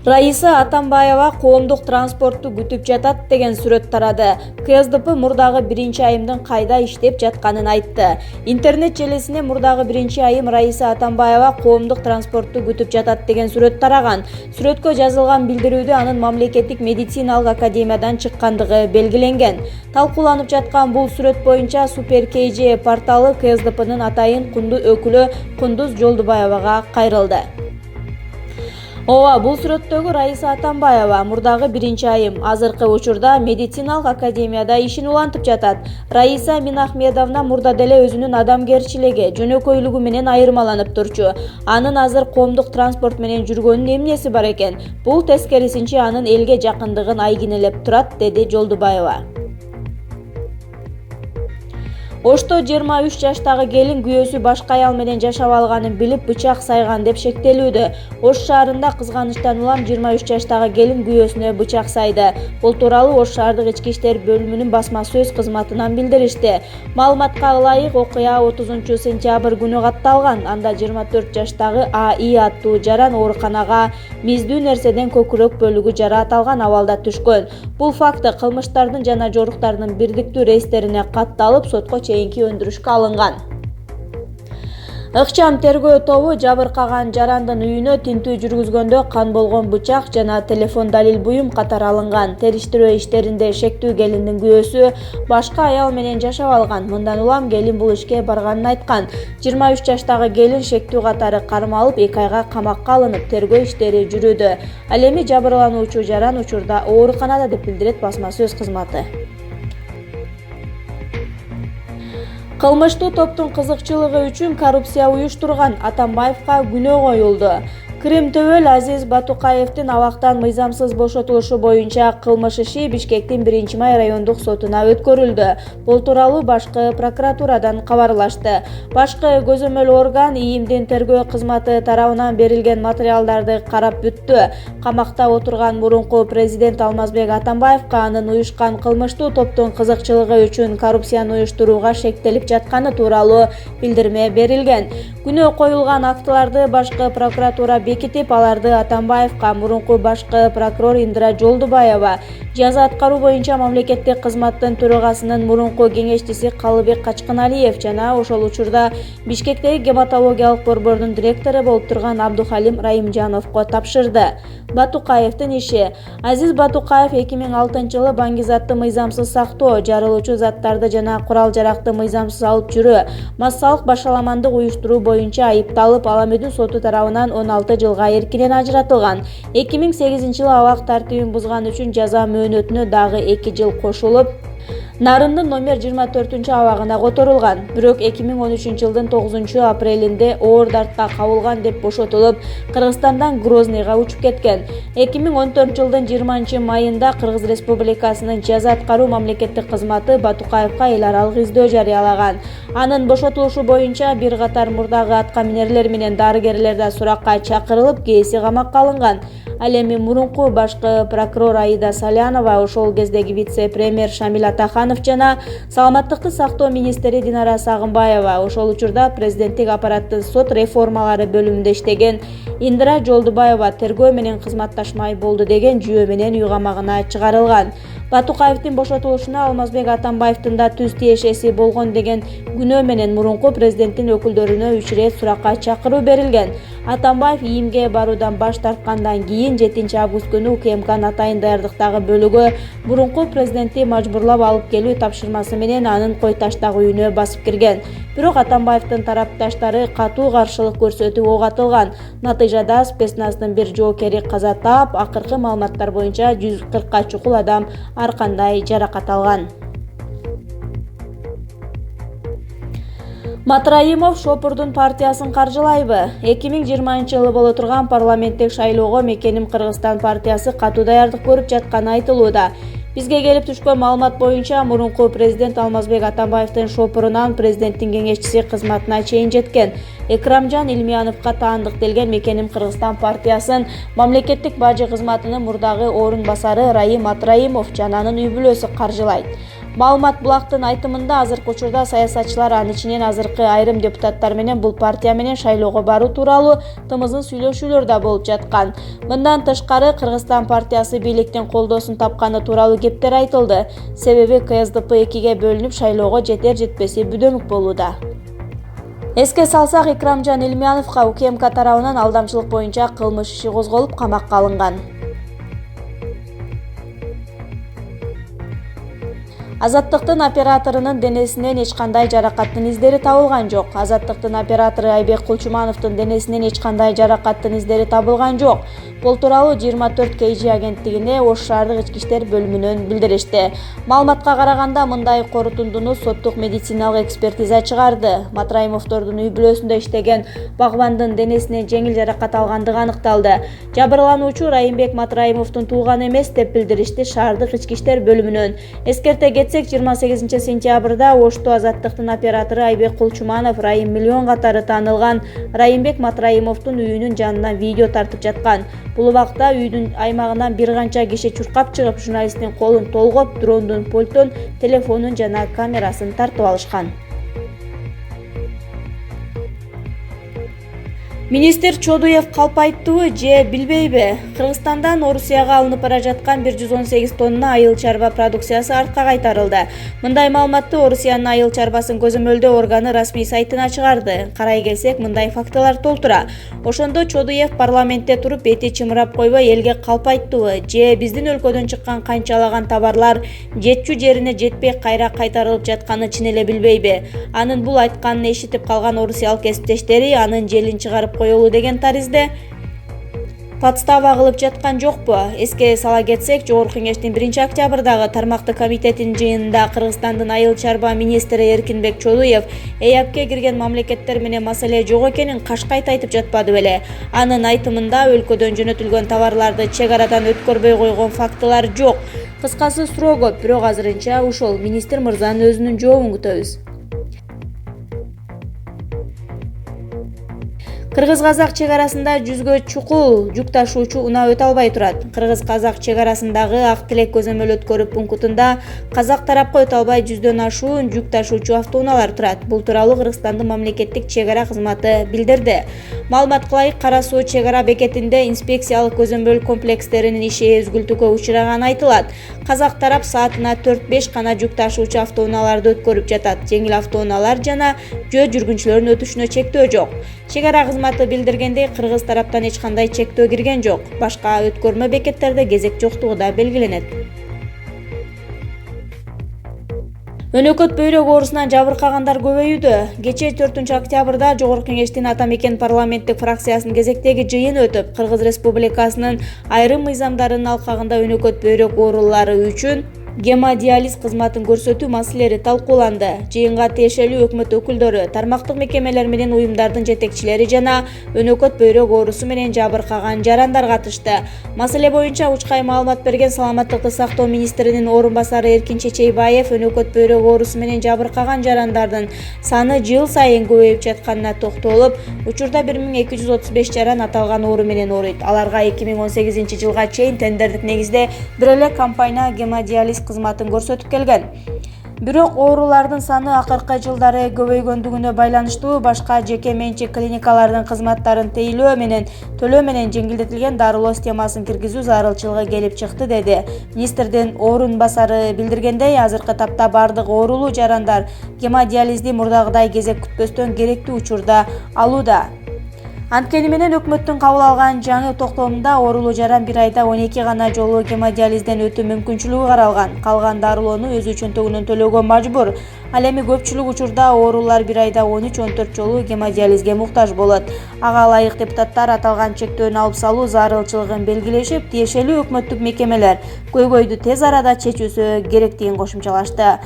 Раиса Атамбаева коомдук транспортту күтүп жатат деген сүрөт тарады. КСДП мурдагы 1-айымдын кайда иштеп жатканын айтты. Интернет желесине мурдагы 1-айым Раиса Атамбаева коомдук транспортту күтүп жатат деген сүрөт тараган. Сүрөткө жазылган билдирүүдө анын мамлекеттик медициналык академиядан чыккандыгы белгиленген. Талкууланып жаткан бул сүрөт боюнча Super KJ порталы КСДПнын атайын кундуу өкүлү Кундуз Жолдубаевага кайрылды. Бул сүрөттөгү Раиса Атамбаева мурдагы 1-айым азыркы учурда медициналык академияда ишин улантып жатат. Раиса Минахмедовна мурда деле өзүнүн адамгерчилиги, жөнөкөйлүгү менен айырмаланып турчу. Анын азыр коомдук транспорт менен жүргөнүнүн эмнеси бар экен? Бул тескерисинче анын элге жакындыгын айгинелеп турат, деди Жолдубаева. Ошто 23 жаштагы келин күйөөсү башка аял менен жашап алганын билип бычак сайган деп шектелүүдө. Ош шаарында кызганычтан улам 23 жаштагы келин күйөөсүнө бычак сайды. Бул тууралуу Ош шаардык ички иштер бөлүмүнүн басма сөз кызматынан билдиришти. Маалыматка ылайык, окуя 30 сентябрь күнү катталган. Анда 24 жаштагы АИ аттуу жаран ооруканага миздүү нерседен көкүрөк бөлүгү жараат алган абалда түшкөн. Бул факты кылмыштардын жана жоруктардын бирдиктүү рейстерине катталып, сотко чейинки өндүрүшкө алынган. Ыкчам тергөө тобу жабыркаган жарандын үйүнө тинтүү жүргүзгөндө кан болгон бычак жана телефон далил буюм катары алынган. Териштирүү иштеринде шектүү келиндин күйөөсү башка аял менен жашап алган. Мындан улам келин бул ишке барганын айткан. 23 жаштагы келин шектүү катары кармалып 2 айга камакка алынып, тергөө иштери жүрүүдө. Ал эми жабырлануучу жаран учурда ооруканада деп билдирет басма сөз кызматы. Кылмыштуу топтун кызыкчылыгы үчүн коррупция уюштурган Атамбаевка күнөө коюлду. Крим Төбөл Азиз Батукаевдин абактан мыйзамсыз бошотулушу боюнча кылмыш иши Бишкектин 1-май райондук сотуна өткөрүлдү. Бул тууралуу башкы прокуратурадан кабарлашты. Башкы көзөмөл орган ИИМдин тергөө кызматы тарабынан берилген материалдарды карап бүттү. Камакта отурган мурунку президент Алмазбек Атамбаевка анын уюшкан кылмыштуу топтун кызыкчылыгы үчүн коррупцияны уюштурууга шектелип жатканы тууралуу билдирме берилген. Күнөө коюлган актыларды башкы прокуратура бекитип, аларды Атамбаевка мурунку башкы прокурор Индира Жолдубаева, жаза аткаруу боюнча мамлекеттик кызматтын төрагасынын мурунку кеңешчиси Калыбек Качканалиев жана ошол учурда Бишкектеги гематологиялык борбордун директору болуп турган Абдухалим Раимжановго тапшырды. Батукаевдин иши. Азиз Батукаев 2006-жылы баңгизатты мыйзамсыз сактоо, жарылуучу заттарды жана курал-жаракты мыйзамсыз алып жүрүү, массалык башаламандык уюштуруу боюнча айыпталып, Ала Медүн соту тарабынан 16 жылга эркинен ажыратылган. 2008-жылы абак тартибин бузган үчүн жаза мөөнөтүнө дагы 2 жыл кошулуп, Нарындын номер 24 абагына которулган. Бирок 2013-жылдын 9 апрелинде оор дартка кабылган деп бошотулуп, Кыргызстандан Грозныйга учуп кеткен. 2014-жылдын 20 майында Кыргыз Республикасынын жаза аткаруу мамлекеттик кызматы Батукаевка эл аралык издөө жарыялаган. Анын бошотулушу боюнча бир катар мурдагы аткаминерлер менен дарыгерлер да суракка чакырылып, кээси камакка алынган. Ал эми мурунку башкы прокурор Аида Салянова, ошол кездеги вице-премьер Шамил Атаханов жана саламаттыкты сактоо министри Динара Сагынбаева, ошол учурда президенттик аппараттын сот реформалары бөлүмүндө иштеген Индира Жолдубаева тергөө менен кызматташмай болду деген жүйө менен үй камагына чыгарылган. Батукаевдин бошотулушуна Алмазбек Атамбаевдин да түз тиешеси болгон деген күнөө менен мурунку президенттин өкүлдөрүнө 3 ирет суракка чакыруу берилген. Атамбаев ИИМге баруудан баш тарткандан кийин 7 август күнү УКМКнын атайын даярдыктагы бөлүгү мурунку президентти мажбурлап алып келүү тапшырмасы менен анын Кой таштагы үйүнө басып кирген. Бирок Атамбаевдин тарапташтары катуу каршылык көрсөтүп ок атылган. Натыйжада спецназдын бир жоокери каза таап, акыркы маалыматтар боюнча 140ка чукул адам ар кандай жаракат алган. Матраимов Шопурдун партиясын каржылайбы? 2020-жылы боло турган парламенттик шайлоого Мекеним Кыргызстан партиясы катуу даярдык көрүп жатканы айтылууда. Бизге келип түшкөн маалымат боюнча мурунку президент Алмазбек Атамбаевдин Шопурунан президенттин кеңешчиси кызматына чейин жеткен Экрамжан Илмияновго таандыктелген Мекеним Кыргызстан партиясын мамлекеттик бажы кызматынын мурдагы орун басары Раим Матраимов жана анын үй бүлөсү каржылайт. Маалымат Булактын айтымында азыркы учурда саясатчылар, анын ичинен азыркы айрым депутаттар менен бул партия менен шайлоого баруу тууралуу тымызын сүйлөшүүлөр да болуп жаткан. Мындан тышкары Кыргызстан партиясы бийликтин колдоосун тапканы тууралуу кептер айтылды. Себеби КСДП 2-ге бөлүнүп шайлоого жетер-жетпеси бүдөмүк болууда. Эске салсак, Икрамжан Илмяновго УКМК тарабынан алдамчылык боюнча кылмыш иши козголуп, камакка алынган. Азаттыктын операторунун денесинен эч кандай жаракаттын издери табылган жок. Азаттыктын оператору Айбек Кулчумановдун денесинен эч кандай жаракаттын издери табылган жок. Бул тууралуу 24 KG агенттигине Ош шаардык ички иштер бөлүмүнөн билдиришти. Маалыматка караганда, мындай корутундуну соттук медициналык экспертиза чыгарды. Матраимовдордун үй бүлөсүндө иштеген багбандын денесинен жеңил жаракат алгандыгы аныкталды. Жабырлануучу Райымбек Матраимовдун тууганы эмес деп билдиришти шаардык ички иштер бөлүмүнөн. Эскерте кетсек, 28 сентябрда Ошто Азаттыктын оператору Айбек Кулчуманов Райым Миллион катары таанылган Райымбек Матраимовдун үйүнүн жанынан видео тартып жаткан. Бул убакта үйдүн аймагынан бир канча киши чуркап чыгып, журналисттин колун толгоп, дрондун пультун, телефонун жана камерасын тартып алышкан. Министр Чодуев калпайттыбы же билбейби? Кыргызстандан Орусияга алынып бара жаткан 118 тонна айыл чарба продукциясы артка кайтарылды. Мындай маалыматты Орусиянын айыл чарбасын көзөмөлдөө органы расмий сайтына чыгарды. Карай келсек, мындай фактылар толтура. Ошондо Чодуев парламентте туруп бети чымырап койбой элге калпайттыбы же биздин өлкөдөн чыккан канчалаган товарлар жетчү жерине жетпей кайра кайтарылып жатканын чын эле билбейби? Анын бул айтканын эшитип калган орусиялык кесиптештери анын желин чыгарып коелу деген таризде подстава кылып жаткан жокпу? Эске сала кетсек, Жогорку Кеңештин 1-октябрдагы тармактык комитетинин жыйынында Кыргызстандын айыл чарба министри Эркинбек Чодуев ЭАПке кирген мамлекеттер менен маселе жок экенин кашкайт айтып жатпады беле. Анын айтымында өлкөдөн жөнөтүлгөн товарларды чек арадан өткөрбөй койгон фактылар жок. Кыскасы суроо көп, бирок азырынча ушул министр мырзанын өзүнүн жообун күтөбүз. Кыргыз-казак чек арасында жүзгө чукул жүк ташуучу унаа өтө албай турат. Кыргыз-казак чек арасындагы Ак Тилек көзөмөл өткөрүү пунктунда казак тарапка өтө албай 100дөн ашуун жүк ташуучу автоунаалар турат. Бул тууралуу Кыргызстандын мамлекеттик чек ара кызматы билдирди. Маалымат кылайык, Кара суу чек ара бекетинде инспекциялык көзөмөл комплекстеринин иши өзгүлтүүгө учураганы айтылат. Казак тарап саатына 4-5 гана жүк ташуучу автоунааларды өткөрүп жатат. Жеңил автоунаалар жана жөө жүргүнчүлөрдүн өтүшүнө чектөө жок. Чек ара кызматы билдиргендей, кыргыз тараптан эч кандай чектөө кирген жок. Башка өткөрмө бекеттерде кезек жоктугу да белгиленет. Өнөкөт бөйрөк оорусунан жабыркагандар көбөйүүдө. Кечээ 4-октябрда Жогорку Кеңештин Ата Мекен парламенттик фракциясынын кезектеги жыйыны өтүп, Кыргыз Республикасынын айрым мыйзамдарынын алкагында өнөкөт бөйрөк оорулары үчүн гемодиализ кызматын көрсөтүү маселелери талкууланды. Жыйынга тиешелүү өкмөт өкүлдөрү, тармактык мекемелер менен уюмдардын жетекчилери жана өнөкөт бөйрөк оорусу менен жабыркаган жарандар катышты. Маселе боюнча учкай маалымат берген Саламаттыкты сактоо министринин орун басары Эркин Чечейбаев өнөкөт бөйрөк оорусу менен жабыркаган жарандардын саны жыл сайын көбөйүп жатканына токтолуп, учурда 1235 жаран аталган оору менен ооруйт. Аларга 2018 жылга чейин тендердик негизде бир эле компания гемодиализ кызматын көрсөтүп келген. Бирок оорулардын саны акыркы жылдары көбөйгөндүгүнө байланыштуу башка жеке менчик клиникалардын кызматтарын тейлөө менен төлөө менен жеңилдетилген дарылоо системасын киргизүү зарылчылыгы келип чыкты, деди. Министрдин орун басары билдиргендей, азыркы тапта бардык оорулуу жарандар гемодиализди мурдагыдай кезек күтпөстөн керектүү учурда алууда. Анткени менен өкмөттүн кабыл алган жаңы токтомунда оорулуу жаран бир айда 12 гана жолу гемодиализден өтүү мүмкүнчүлүгү каралган. Калган дарылоону өзү чөнтөгүнөн төлөөгө мажбур. Ал эми көпчүлүк учурда оорулар бир айда 13-14 жолу гемодиализге муктаж болот. Ага ылайык депутаттар аталган чектөөнү алып салуу зарылчылыгын белгилешип, тиешелүү өкмөттүк мекемелер көйгөйдү тез арада чечүүсү керектигин кошумчалашты.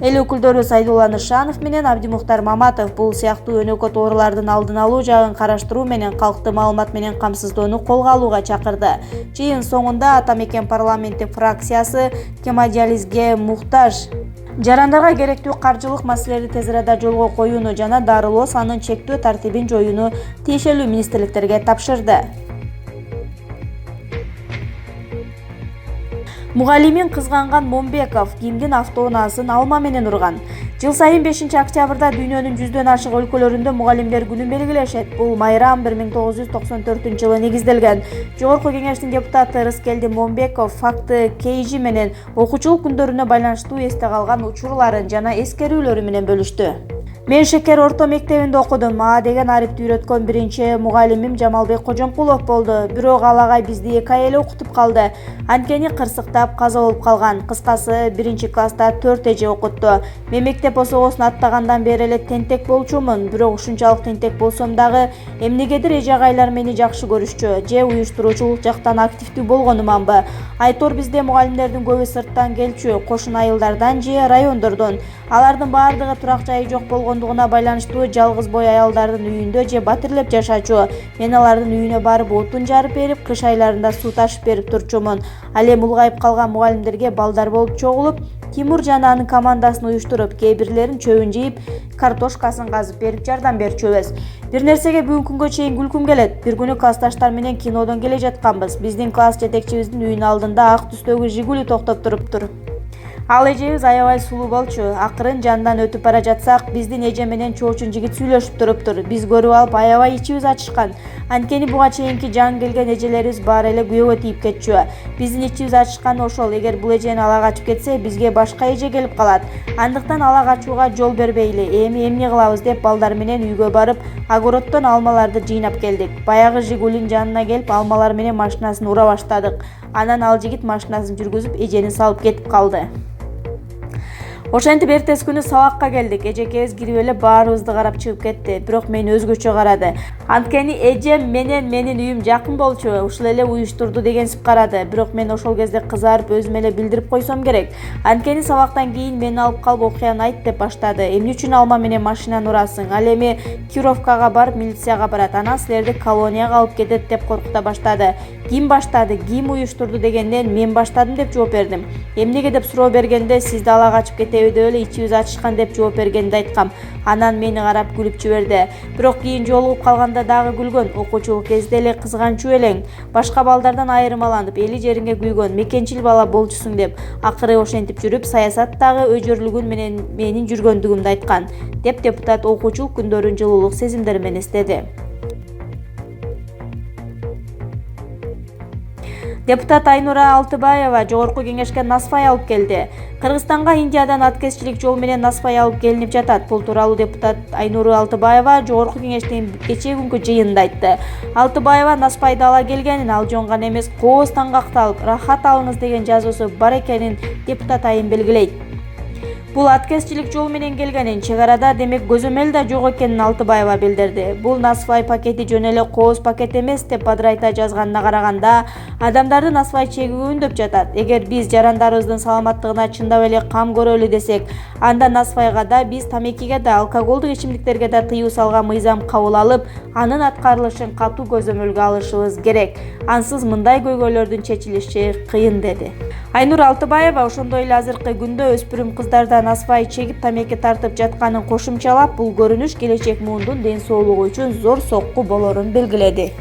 Эл өкүлдөрү Сайдулла Нышанов менен Абдимухтар Маматов бул сыяктуу өнөкөт оорулардын алдын алуу жагын караштыруу менен калкты маалымат менен камсыздоону колго алууга чакырды. Жыйын соңунда Ата Мекен парламенттик фракциясы гемодиализге муктаж жарандарга керектүү каржылык маселелерди тез арада жолго коюуну жана дарылоо санын чектөө тартибин жоюуну тиешелүү министрликтерге тапшырды. Мугалимин кызганган Момбеков кимдин автоунаасын алма менен урган. Жыл сайын 5-октябрда дүйнөнүн 100дөн ашык өлкөлөрүндө мугалимдер күнүн белгилешет. Бул майрам 1994-жылы негизделген. Жогорку кеңештин депутаты Рыскелди Момбеков факты Кейжи менен окуучулук күндөрүнө байланыштуу эсте калган учурларын жана эскерүүлөрү менен бөлүштү. Мен Шекер орто мектебинде окудум. Мага деген арипти үйрөткөн биринчи мугалимим Жамалбек Кожомкулов болду. Бирок ал агай бизди 2 ай эле окутуп калды. Анткени кырсыктап каза болуп калган. Кыскасы, 1-класста 4 эже окутту. Мен мектеп осогосун аттагандан бери эле тентек болчумун. Бирок ушунчалык тентек болсом дагы эмнегедир эже агайлар мени жакшы көрүшчү. Же уюштуруучулук жактан активдүү болгонуманбы? Айтор бизде мугалимдердин көбү сырттан келчү, кошуна айылдардан же райондордон. Алардын баардыгы турак жайы жок болгондугуна байланыштуу жалгыз бой аялдардын үйүндө же батирлеп жашачу. Мен алардын үйүнө барып отун жарып берип, кыш айларында суу ташып берип турчумун. Ал эми улгайып калган мугалимдерге балдар болуп чогулуп, Тимур жана анын командасын уюштуруп, кээ бирлерин чөбүн жыйып, картошкасын казып берип жардам берчүбүз. Бир нерсеге бүгүнкү күнгө чейин күлкүм келет. Бир күнү классташтар менен кинодон келе жатканбыз. Биздин класс жетекчибиздин үйүнүн алдында ак түстөгү Жигули токтоп туруптур. Ал эжебиз аябай сулуу болчу. Акырын жанынан өтүп бара жатсак, биздин эже менен чоочун жигит сүйлөшүп туруптур. Биз көрүп алып аябай ичибиз ачышкан. Анткени буга чейинки жаңы келген эжелерибиз баары эле күйөөгө тийип кетчү. Биздин ичибиз ачышканы ошол. Эгер бул эжени ала качып кетсе, бизге башка эже келип калат. Андыктан ала качууга жол бербейли. Эми эмне кылабыз деп балдар менен үйгө барып, огороддон алмаларды жыйнап келдик. Баягы Жигулинин жанына келип, алмалар менен машинасын ура баштадык. Анан ал жигит машинасын жүргүзүп, эжени салып кетип калды. Ошентип эртеси күнү сабакка келдик. Эжекебиз кирип эле баарыбызды карап чыгып кетти. Бирок мени өзгөчө карады. Анткени эжем менен менин үйүм жакын болчу, ушул эле уюштурду дегенсип карады. Бирок мен ошол кезде кызарып өзүм эле билдирип койсом керек. Анткени сабактан кийин мени алып калып окуяны айт деп баштады. Эмне үчүн алма менен машинаны урасың? Ал эми Кировкага барып милицияга барат. Анан силерди колонияга алып кетет деп коркута баштады. Ким баштады, ким уюштурду дегенден мен баштадым деп жооп бердим. Эмнеге деп суроо бергенде сизди ала качып кетебиз деп эле ичибиз ачышкан деп жооп бергенди айткам. Анан мени карап күлүп жиберди. Бирок кийин жолугуп калганда дагы күлгөн. Окуучулук кезде эле кызганчу элең. Башка балдардан айырмаланып, эли жериңе күйгөн, мекенчил бала болчусуң деп. Акыры ошентип жүрүп, саясаттагы өжөрлүгүн менен менин жүргөндүгүмдү айткан, деп депутат окуучулук күндөрүн жылуулук сезимдери менен эстеди. Депутат Айнура Алтыбаева жогорку кеңешке насвай алып келди. Кыргызстанга Индиядан аткезчилик жол менен насвай алып келинип жатат. Бул тууралуу депутат Айнура Алтыбаева жогорку кеңештин кечээ күнкү жыйынында айтты. Алтыбаева насвайды ала келгенин, ал жонган эмес, кооз таңгакталып, рахат алыңыз деген жазуусу бар экенин депутат айым белгилейт. Бул аткезчилик жол менен келгенин, чек арада демек көзөмөл да жок экенин Алтыбаева билдирди. Бул насвай пакети жөн эле кооз пакет эмес деп бадырайта жазганына караганда, адамдарды насвай чегүүгө үндөп жатат. Эгер биз жарандарыбыздын саламаттыгына чындап эле кам көрөлү десек, анда насвайга да, биз тамекиге да, алкоголдук ичимдиктерге да тыюу салган мыйзам кабыл алып, анын аткарылышын катуу көзөмөлгө алышыбыз керек. Ансыз мындай көйгөйлөрдүн чечилиши кыйын, деди. Айнур Алтыбаева ошондой эле азыркы күндө өспүрүм кыздардан насвай чегип тамеки тартып жатканын кошумчалап, бул көрүнүш келечек муундун ден соолугу үчүн зор сокку болорун белгиледи.